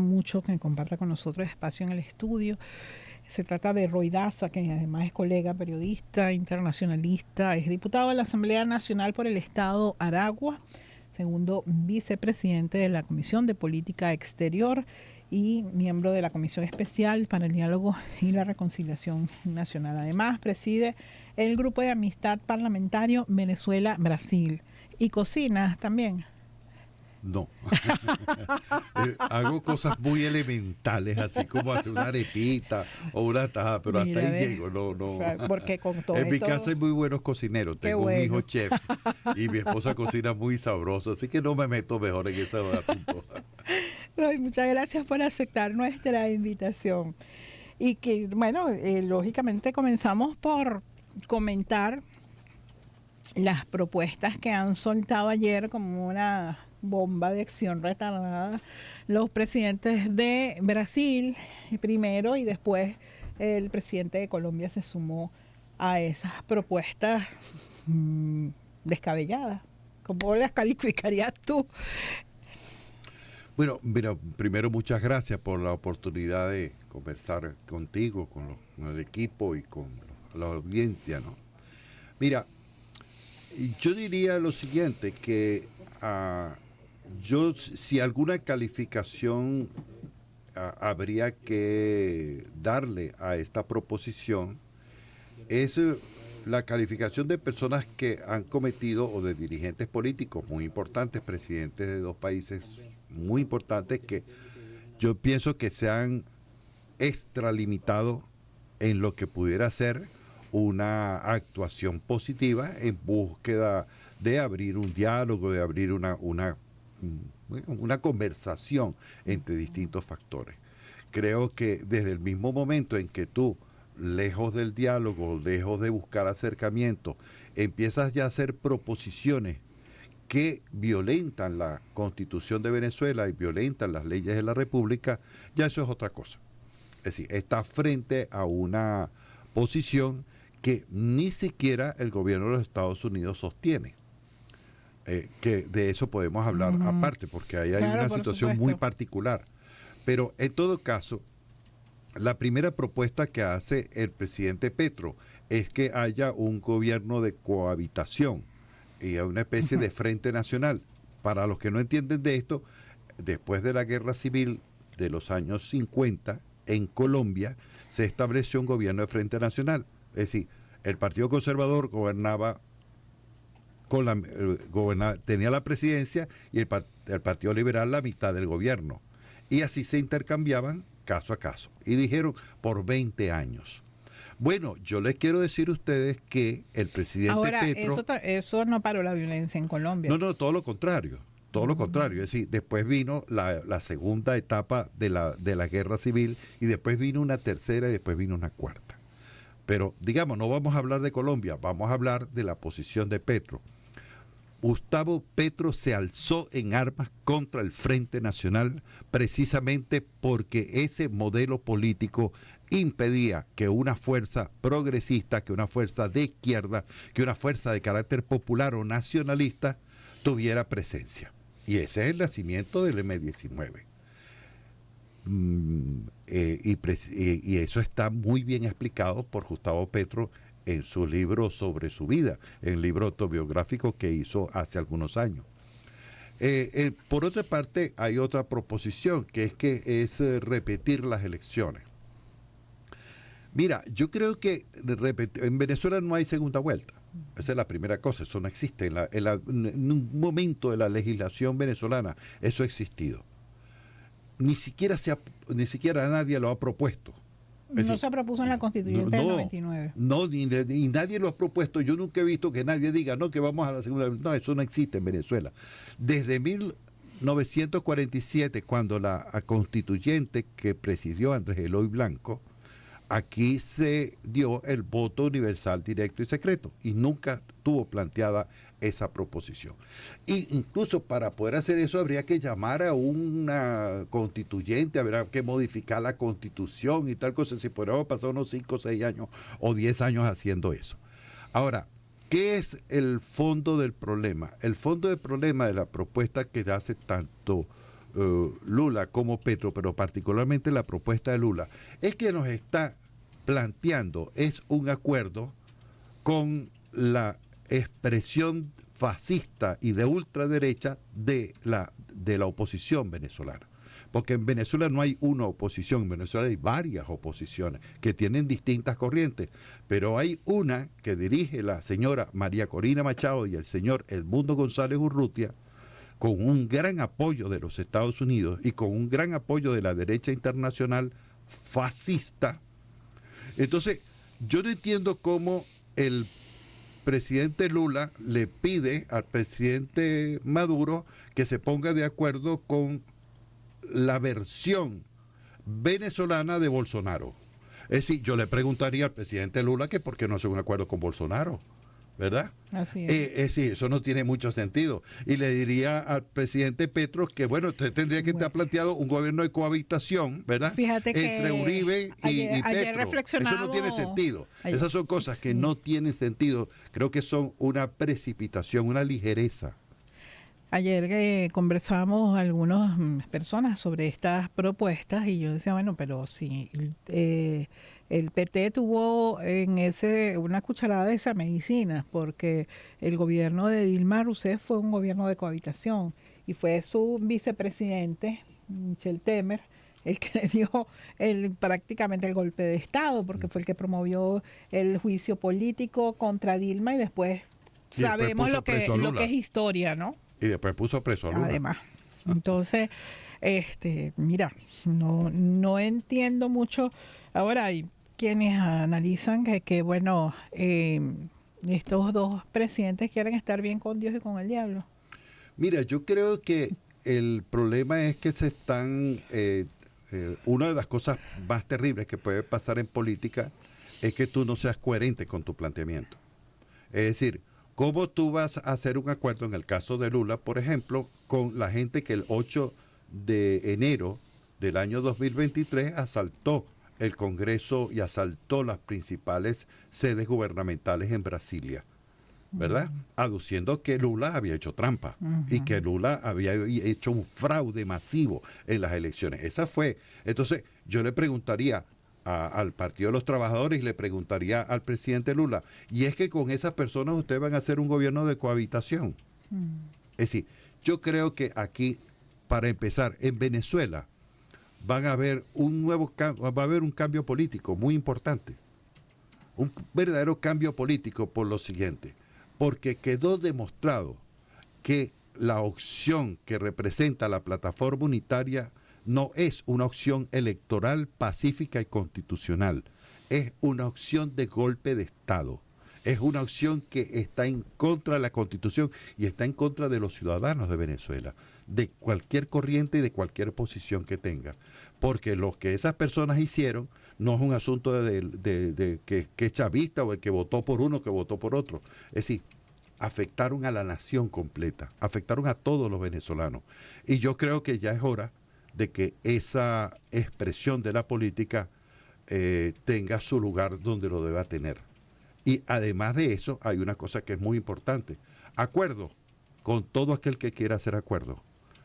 mucho que comparta con nosotros espacio en el estudio. Se trata de Roy Daza, que además es colega, periodista, internacionalista, es diputado de la Asamblea Nacional por el Estado Aragua, segundo vicepresidente de la Comisión de Política Exterior y miembro de la Comisión Especial para el Diálogo y la Reconciliación Nacional. Además, preside el Grupo de Amistad Parlamentario Venezuela-Brasil y cocina también. No. Hago cosas muy elementales, así como hacer una arepita o una taja, pero Mira, hasta ahí llego. No. O sea, porque con todo En mi esto, casa hay muy buenos cocineros. Tengo un bueno. hijo chef y mi esposa cocina muy sabroso, así que no me meto mejor en ese asunto. Roy, muchas gracias por aceptar nuestra invitación. Y que, bueno, lógicamente comenzamos por comentar las propuestas que han soltado ayer como una bomba de acción retardada los presidentes de Brasil primero y después el presidente de Colombia se sumó a esas propuestas descabelladas. ¿Cómo las calificarías tú? Bueno, mira, primero muchas gracias por la oportunidad de conversar contigo, con el equipo y con la audiencia, ¿no? Mira, yo diría lo siguiente, que si alguna calificación habría que darle a esta proposición, es la calificación de personas que han cometido, o de dirigentes políticos muy importantes, presidentes de dos países muy importantes, que yo pienso que se han extralimitado en lo que pudiera ser una actuación positiva en búsqueda de abrir un diálogo, de abrir una conversación entre distintos factores. Creo que desde el mismo momento en que tú, lejos del diálogo, lejos de buscar acercamiento, empiezas ya a hacer proposiciones que violentan la Constitución de Venezuela y violentan las leyes de la República, ya eso es otra cosa. Es decir, está frente a una posición que ni siquiera el gobierno de los Estados Unidos sostiene. Que de eso podemos hablar aparte, porque ahí hay Claro, una por situación supuesto. muy particular. Pero en todo caso, la primera propuesta que hace el presidente Petro es que haya un gobierno de cohabitación y una especie de frente nacional. Para los que no entienden de esto, después de la guerra civil de los años 50, en Colombia se estableció un gobierno de frente nacional. Es decir, el Partido Conservador gobernaba tenía la presidencia y el Partido Liberal la mitad del gobierno. Y así se intercambiaban caso a caso. Y dijeron por 20 años. Bueno, yo les quiero decir a ustedes que el presidente Ahora, Petro... eso no paró la violencia en Colombia. No, todo lo contrario. Todo lo contrario. Es decir, después vino la segunda etapa de la guerra civil y después vino una tercera y después vino una cuarta. Pero, digamos, no vamos a hablar de Colombia, vamos a hablar de la posición de Petro. Gustavo Petro se alzó en armas contra el Frente Nacional precisamente porque ese modelo político impedía que una fuerza progresista, que una fuerza de izquierda, que una fuerza de carácter popular o nacionalista tuviera presencia. Y ese es el nacimiento del M-19. Y eso está muy bien explicado por Gustavo Petro en su libro sobre su vida, en el libro autobiográfico que hizo hace algunos años. Por otra parte, hay otra proposición, que es repetir las elecciones. Mira, yo creo que en Venezuela no hay segunda vuelta. Esa es la primera cosa, eso no existe. En un momento de la legislación venezolana, eso ha existido. Ni siquiera nadie lo ha propuesto. No se propuso en la Constituyente del 99. No, y nadie lo ha propuesto. Yo nunca he visto que nadie diga, no, que vamos a la segunda. No, eso no existe en Venezuela. Desde 1947, cuando la constituyente que presidió Andrés Eloy Blanco, aquí se dio el voto universal, directo y secreto, y nunca tuvo planteada esa proposición. Y incluso para poder hacer eso habría que llamar a una constituyente, habría que modificar la constitución y tal cosa, si podríamos pasar unos 5, 6 años o 10 años haciendo eso. Ahora, ¿qué es el fondo del problema? El fondo del problema de la propuesta que hace tanto Lula como Petro, pero particularmente la propuesta de Lula, es que nos está planteando es un acuerdo con la expresión fascista y de ultraderecha de la oposición venezolana. Porque en Venezuela no hay una oposición, en Venezuela hay varias oposiciones que tienen distintas corrientes, pero hay una que dirige la señora María Corina Machado y el señor Edmundo González Urrutia, con un gran apoyo de los Estados Unidos y con un gran apoyo de la derecha internacional fascista. Entonces, yo no entiendo cómo el presidente Lula le pide al presidente Maduro que se ponga de acuerdo con la versión venezolana de Bolsonaro. Es decir, yo le preguntaría al presidente Lula que por qué no hace un acuerdo con Bolsonaro, ¿verdad? Así es. Sí, eso no tiene mucho sentido. Y le diría al presidente Petro que, bueno, usted tendría que estar planteado un gobierno de cohabitación, ¿verdad? Fíjate que entre Uribe y ayer Petro. Eso no tiene sentido. Esas son cosas que no tienen sentido. Creo que son una precipitación, una ligereza. Ayer conversamos algunas personas sobre estas propuestas y yo decía, bueno, pero si el PT tuvo en ese una cucharada de esa medicina, porque el gobierno de Dilma Rousseff fue un gobierno de cohabitación y fue su vicepresidente, Michel Temer, el que le dio prácticamente el golpe de Estado, porque fue el que promovió el juicio político contra Dilma y después sabemos lo que es historia, ¿no? Y después puso preso a Lula. Además. Entonces, mira, no entiendo mucho. Ahora hay quienes analizan que bueno, estos dos presidentes quieren estar bien con Dios y con el diablo. Mira, yo creo que el problema es que se están... una de las cosas más terribles que puede pasar en política es que tú no seas coherente con tu planteamiento. Es decir, ¿cómo tú vas a hacer un acuerdo, en el caso de Lula, por ejemplo, con la gente que el 8 de enero del año 2023 asaltó el Congreso y asaltó las principales sedes gubernamentales en Brasilia, ¿verdad? Aduciendo que Lula había hecho trampa y que Lula había hecho un fraude masivo en las elecciones. Esa fue. Entonces, yo le preguntaría al Partido de los Trabajadores y le preguntaría al presidente Lula, y es que con esas personas ustedes van a hacer un gobierno de cohabitación. Es decir, yo creo que aquí, para empezar, en Venezuela va a haber un cambio político muy importante, un verdadero cambio político por lo siguiente, porque quedó demostrado que la opción que representa la plataforma unitaria no es una opción electoral pacífica y constitucional, es una opción de golpe de Estado, es una opción que está en contra de la Constitución y está en contra de los ciudadanos de Venezuela, de cualquier corriente y de cualquier posición que tenga, porque lo que esas personas hicieron no es un asunto de que es chavista o el que votó por uno que votó por otro, es decir, afectaron a la nación completa, afectaron a todos los venezolanos, y yo creo que ya es hora de que esa expresión de la política tenga su lugar donde lo deba tener. Y además de eso, hay una cosa que es muy importante. Acuerdo con todo aquel que quiera hacer acuerdo,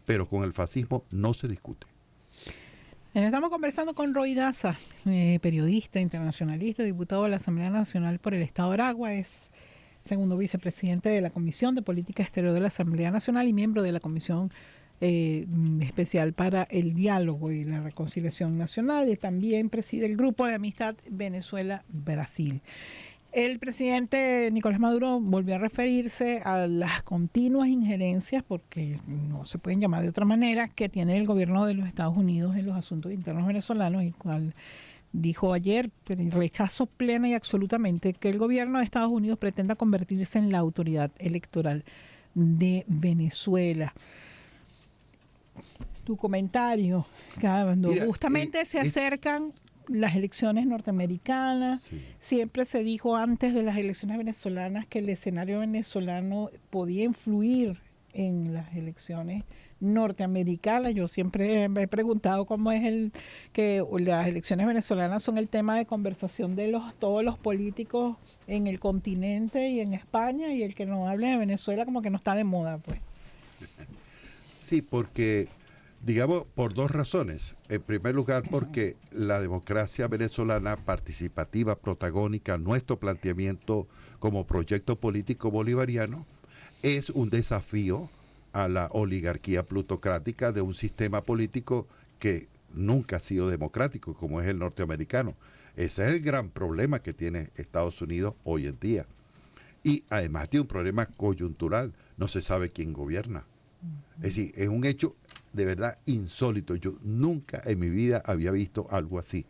pero con el fascismo no se discute. Estamos conversando con Roy Daza, periodista, internacionalista, diputado de la Asamblea Nacional por el Estado de Aragua, es segundo vicepresidente de la Comisión de Política Exterior de la Asamblea Nacional y miembro de la Comisión especial para el diálogo y la reconciliación nacional, y también preside el Grupo de Amistad Venezuela-Brasil. El presidente Nicolás Maduro volvió a referirse a las continuas injerencias, porque no se pueden llamar de otra manera, que tiene el gobierno de los Estados Unidos en los asuntos internos venezolanos, y cual dijo ayer, rechazo plena y absolutamente que el gobierno de Estados Unidos pretenda convertirse en la autoridad electoral de Venezuela. Tu comentario, cuando justamente se acercan las elecciones norteamericanas, sí. Siempre se dijo antes de las elecciones venezolanas que el escenario venezolano podía influir en las elecciones norteamericanas. Yo siempre me he preguntado cómo es que las elecciones venezolanas son el tema de conversación de todos los políticos en el continente y en España, y el que no hable de Venezuela como que no está de moda, pues. Sí, porque Digamos, por dos razones. En primer lugar, porque la democracia venezolana participativa, protagónica, nuestro planteamiento como proyecto político bolivariano, es un desafío a la oligarquía plutocrática de un sistema político que nunca ha sido democrático, como es el norteamericano. Ese es el gran problema que tiene Estados Unidos hoy en día. Y además tiene un problema coyuntural. No se sabe quién gobierna. Es decir, es un hecho de verdad insólito. Yo nunca en mi vida había visto algo así.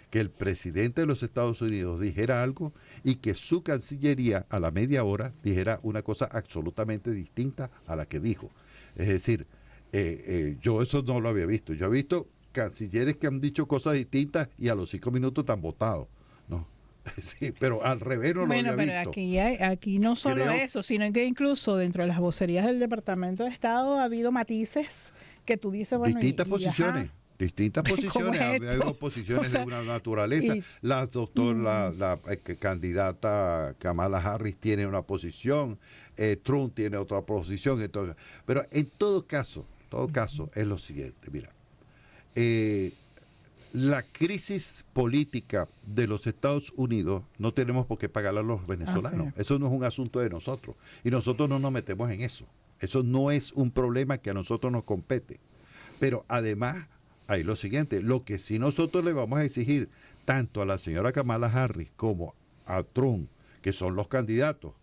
Que el presidente de los Estados Unidos dijera algo y que su cancillería a la media hora dijera una cosa absolutamente distinta a la que dijo. Es decir, yo eso no lo había visto. Yo he visto cancilleres que han dicho cosas distintas y a los 5 minutos están votados, ¿no? Sí, pero al revés no bueno, lo había pero visto. aquí no solo Creo, eso, sino que incluso dentro de las vocerías del Departamento de Estado ha habido matices que tú dices, bueno, distintas posiciones. ajá, Distintas ¿cómo posiciones, es hay esto? posiciones O sea, de una naturaleza. y- La candidata Kamala Harris tiene una posición, Trump tiene otra posición, entonces, pero en todo caso es lo siguiente, mira, la crisis política de los Estados Unidos no tenemos por qué pagarla a los venezolanos. Así es. Eso no es un asunto de nosotros y nosotros no nos metemos en eso. Eso no es un problema que a nosotros nos compete. Pero además, hay lo siguiente, lo que sí nosotros le vamos a exigir tanto a la señora Kamala Harris como a Trump, que son los candidatos,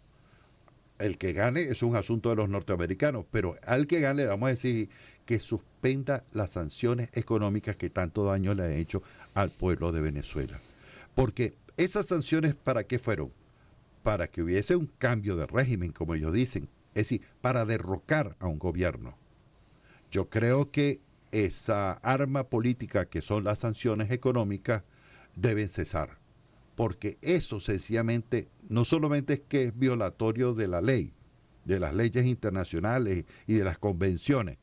el que gane es un asunto de los norteamericanos, pero al que gane le vamos a decir que suspenda las sanciones económicas que tanto daño le han hecho al pueblo de Venezuela. Porque esas sanciones, ¿para qué fueron? Para que hubiese un cambio de régimen, como ellos dicen, es decir, para derrocar a un gobierno. Yo creo que esa arma política que son las sanciones económicas deben cesar, porque eso sencillamente no solamente es que es violatorio de la ley, de las leyes internacionales y de las convenciones,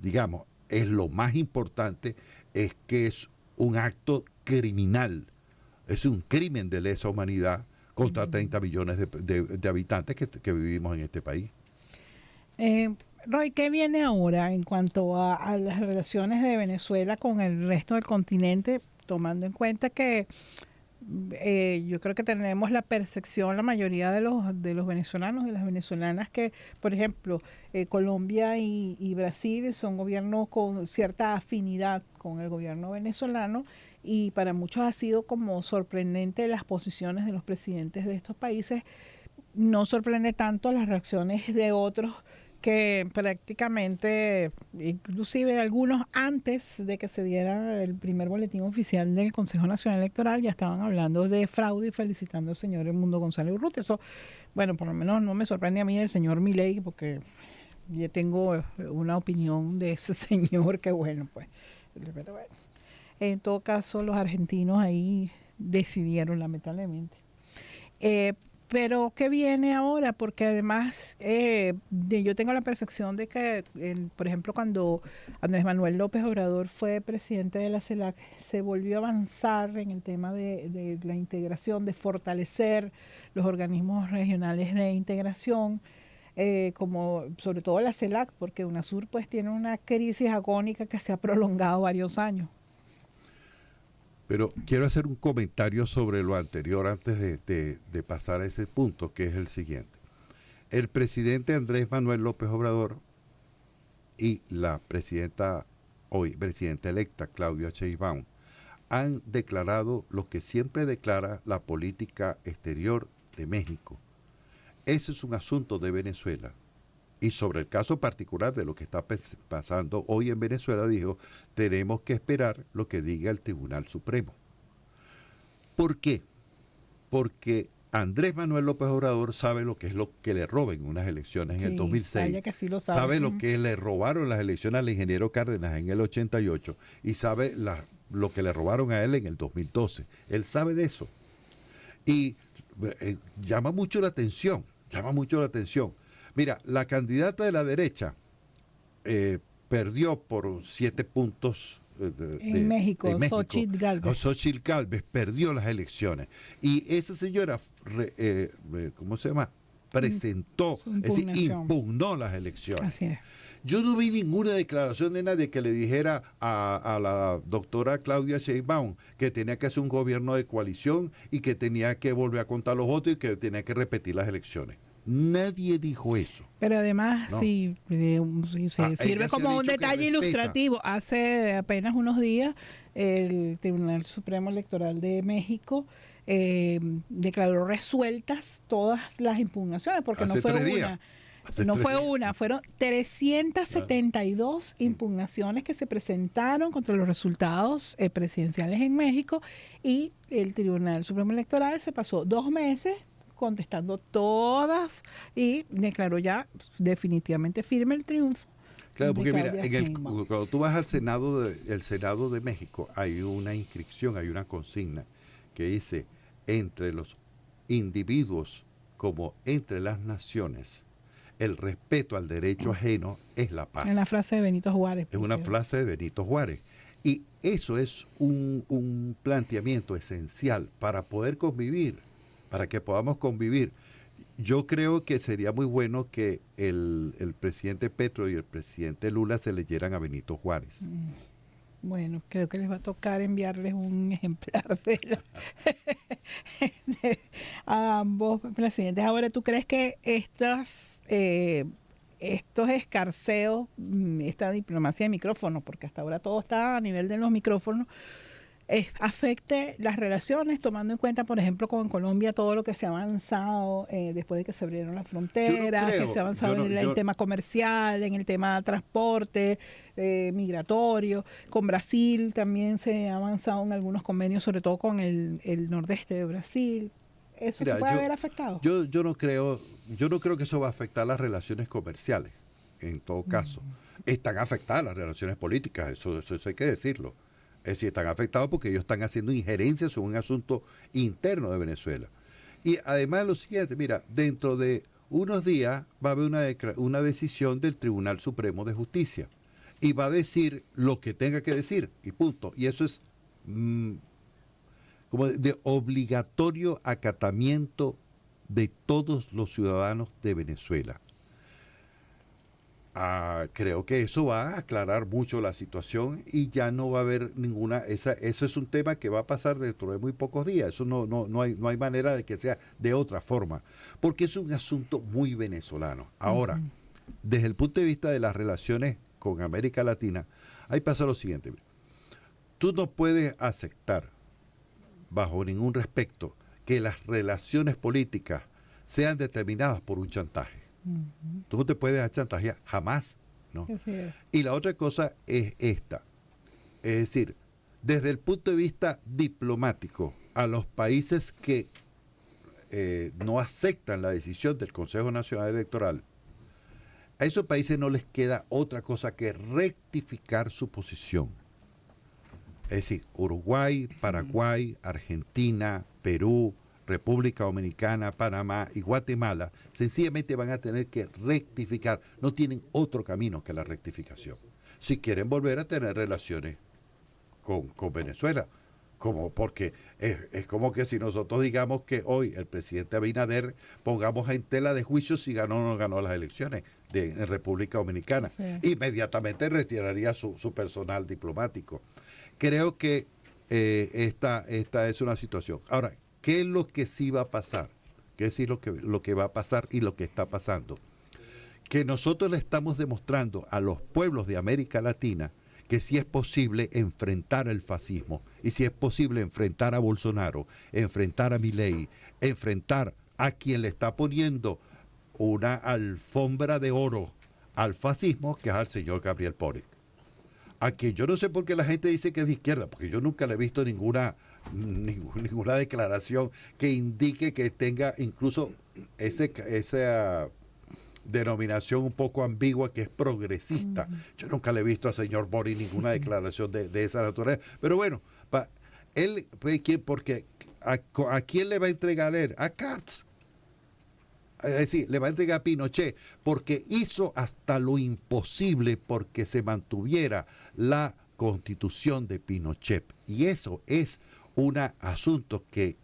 digamos, es lo más importante, es que es un acto criminal, es un crimen de lesa humanidad contra 30 millones de habitantes que vivimos en este país. Roy, ¿qué viene ahora en cuanto a las relaciones de Venezuela con el resto del continente, tomando en cuenta que yo creo que tenemos la percepción, la mayoría de los venezolanos y las venezolanas, que, por ejemplo, Colombia y Brasil son gobiernos con cierta afinidad con el gobierno venezolano, y para muchos ha sido como sorprendente las posiciones de los presidentes de estos países. No sorprende tanto las reacciones de otros que prácticamente, inclusive algunos antes de que se diera el primer boletín oficial del Consejo Nacional Electoral, ya estaban hablando de fraude y felicitando al señor Edmundo González Urrutia. Eso, bueno, por lo menos no me sorprende a mí el señor Milei, porque yo tengo una opinión de ese señor que bueno, pues, pero bueno. En todo caso, los argentinos ahí decidieron, lamentablemente. Pero ¿qué viene ahora? Porque además yo tengo la percepción de que, por ejemplo, cuando Andrés Manuel López Obrador fue presidente de la CELAC, se volvió a avanzar en el tema de la integración, de fortalecer los organismos regionales de integración, como sobre todo la CELAC, porque UNASUR pues tiene una crisis agónica que se ha prolongado varios años. Pero quiero hacer un comentario sobre lo anterior antes de pasar a ese punto, que es el siguiente. El presidente Andrés Manuel López Obrador y la presidenta, hoy presidenta electa, Claudia Sheinbaum, han declarado lo que siempre declara la política exterior de México. Ese es un asunto de Venezuela. Y sobre el caso particular de lo que está pasando hoy en Venezuela, dijo, tenemos que esperar lo que diga el Tribunal Supremo. ¿Por qué? Porque Andrés Manuel López Obrador sabe lo que es lo que le roben unas elecciones en el 2006. Vaya que sí lo sabe. Sabe lo que le robaron las elecciones al ingeniero Cárdenas en el 88 y sabe lo que le robaron a él en el 2012. Él sabe de eso. Y llama mucho la atención, Mira, la candidata de la derecha perdió por 7 puntos en México, Xóchitl Gálvez. Xóchitl Gálvez perdió las elecciones. Y esa señora, ¿cómo se llama? Presentó, es decir, impugnó las elecciones. Así es. Yo no vi ninguna declaración de nadie que le dijera a la doctora Claudia Sheinbaum que tenía que hacer un gobierno de coalición y que tenía que volver a contar los votos y que tenía que repetir las elecciones. Nadie dijo eso. Pero además, No. si se sirve ella se como ha un dicho que detalle respeta. ilustrativo, hace apenas unos días el Tribunal Supremo Electoral de México declaró resueltas todas las impugnaciones, porque Hace no fue 3 días. una. Hace No 3 fue días. una, fueron 372 impugnaciones que se presentaron contra los resultados presidenciales en México, y el Tribunal Supremo Electoral se pasó 2 meses contestando todas y declaró ya definitivamente firme el triunfo. Claro, porque de mira, Claudia Sheinbaum. cuando tú vas al el Senado de México, hay una inscripción, hay una consigna que dice, entre los individuos como entre las naciones, el respeto al derecho ajeno es la paz. En la frase de Benito Juárez. Es una frase de Benito Juárez. Y eso es un planteamiento esencial para poder convivir, para que podamos convivir. Yo creo que sería muy bueno que el presidente Petro y el presidente Lula se leyeran a Benito Juárez. Bueno, creo que les va a tocar enviarles un ejemplar a ambos presidentes. Ahora, ¿tú crees que estos escarceos, esta diplomacia de micrófonos, porque hasta ahora todo está a nivel de los micrófonos, afecte las relaciones, tomando en cuenta, por ejemplo, con Colombia, todo lo que se ha avanzado después de que se abrieron las fronteras, que se ha avanzado en el tema comercial, en el tema de transporte, migratorio? Con Brasil también se ha avanzado en algunos convenios, sobre todo con el nordeste de Brasil. ¿Eso se puede haber afectado? Yo no creo que eso va a afectar las relaciones comerciales, en todo caso. Están afectadas las relaciones políticas, eso hay que decirlo. Es decir, están afectados porque ellos están haciendo injerencias en un asunto interno de Venezuela. Y además lo siguiente, mira, dentro de unos días va a haber una decisión del Tribunal Supremo de Justicia y va a decir lo que tenga que decir y punto. Y eso es como de obligatorio acatamiento de todos los ciudadanos de Venezuela. Creo que eso va a aclarar mucho la situación y ya no va a haber ninguna, eso es un tema que va a pasar dentro de muy pocos días, eso no hay manera de que sea de otra forma, porque es un asunto muy venezolano. Ahora, desde el punto de vista de las relaciones con América Latina, ahí pasa lo siguiente: tú no puedes aceptar bajo ningún respecto que las relaciones políticas sean determinadas por un chantaje. Tú no te puedes chantajear, jamás, ¿no? Y la otra cosa es esta, es decir, desde el punto de vista diplomático, a los países que no aceptan la decisión del Consejo Nacional Electoral, a esos países no les queda otra cosa que rectificar su posición. Es decir, Uruguay, Paraguay, Argentina, Perú, República Dominicana, Panamá y Guatemala sencillamente van a tener que rectificar. No tienen otro camino que la rectificación. Si quieren volver a tener relaciones con Venezuela, porque es como que si nosotros digamos que hoy el presidente Abinader pongamos en tela de juicio si ganó o no ganó las elecciones en República Dominicana. Sí. Inmediatamente retiraría su personal diplomático. Creo que esta es una situación. Ahora, ¿qué es lo que sí va a pasar? ¿Qué es lo que va a pasar y lo que está pasando? Que nosotros le estamos demostrando a los pueblos de América Latina que sí es posible enfrentar el fascismo y sí es posible enfrentar a Bolsonaro, enfrentar a Milei, enfrentar a quien le está poniendo una alfombra de oro al fascismo, que es al señor Gabriel Boric. A quien yo no sé por qué la gente dice que es de izquierda, porque yo nunca le he visto ninguna declaración que indique que tenga incluso esa denominación un poco ambigua que es progresista. Yo nunca le he visto al señor Boric ninguna declaración de esa naturaleza. Pero bueno, él, porque ¿a quién le va a entregar él? A Katz. Es decir, le va a entregar a Pinochet, porque hizo hasta lo imposible porque se mantuviera la constitución de Pinochet. Y eso es un asunto que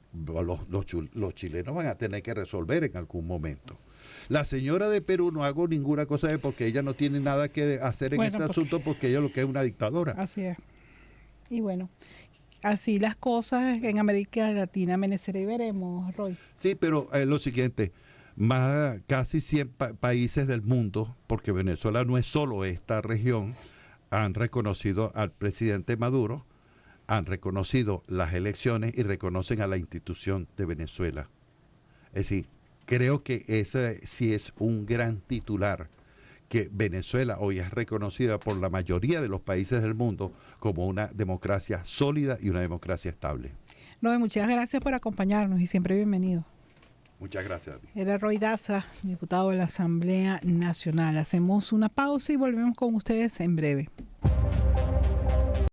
los chilenos van a tener que resolver en algún momento. La señora de Perú no hago ninguna cosa porque ella no tiene nada que hacer en este asunto porque ella lo que es una dictadora. Así es. Y bueno, así las cosas en América Latina, amanecerá y veremos, Roy. Sí, pero lo siguiente, casi 100 países del mundo, porque Venezuela no es solo esta región, han reconocido al presidente Maduro, han reconocido las elecciones y reconocen a la institución de Venezuela. Es decir, creo que ese sí es un gran titular, que Venezuela hoy es reconocida por la mayoría de los países del mundo como una democracia sólida y una democracia estable. Roy, muchas gracias por acompañarnos y siempre bienvenido. Muchas gracias. Era Roy Daza, diputado de la Asamblea Nacional. Hacemos una pausa y volvemos con ustedes en breve.